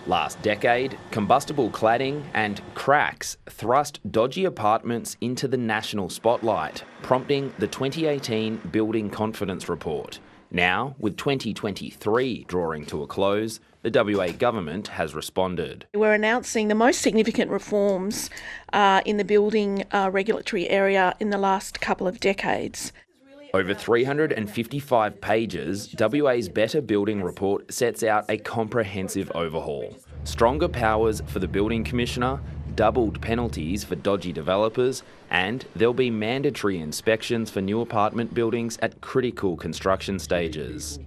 Last decade, combustible cladding and cracks thrust dodgy apartments into the national spotlight, prompting the 2018 Building Confidence Report. Now, with 2023 drawing to a close, the WA government has responded. We're announcing the most significant reforms in the building regulatory area in the last couple of decades. Over 355 pages, WA's Better Building Report sets out a comprehensive overhaul. Stronger powers for the Building Commissioner, doubled penalties for dodgy developers, and there'll be mandatory inspections for new apartment buildings at critical construction stages.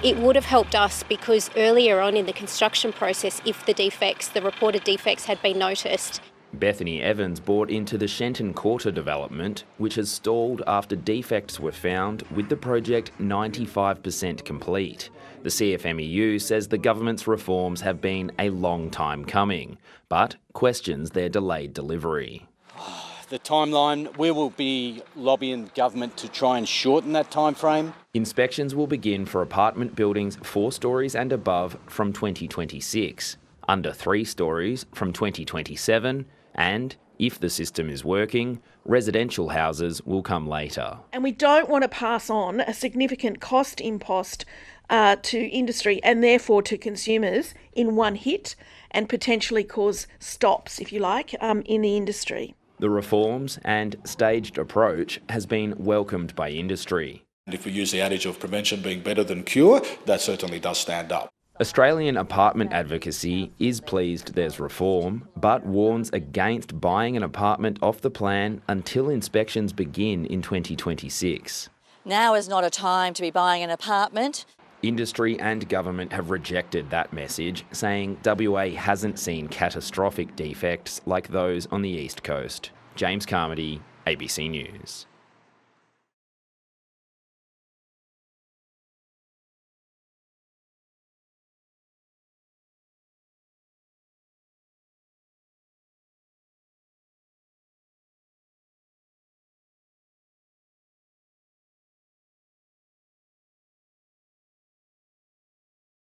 It would have helped us because earlier on in the construction process, if the reported defects had been noticed. Bethany Evans bought into the Shenton Quarter development, which has stalled after defects were found, with the project 95% complete. The CFMEU says the government's reforms have been a long time coming, but questions their delayed delivery. The timeline, we will be lobbying government to try and shorten that time frame. Inspections will begin for apartment buildings 4 stories and above from 2026, under 3 stories from 2027, and, if the system is working, residential houses will come later. And we don't want to pass on a significant cost impost to industry and therefore to consumers in one hit and potentially cause stops, if you like, in the industry. The reforms and staged approach has been welcomed by industry. And if we use the adage of prevention being better than cure, that certainly does stand up. Australian Apartment Advocacy is pleased there's reform, but warns against buying an apartment off the plan until inspections begin in 2026. Now is not a time to be buying an apartment. Industry and government have rejected that message, saying WA hasn't seen catastrophic defects like those on the East Coast. James Carmody, ABC News.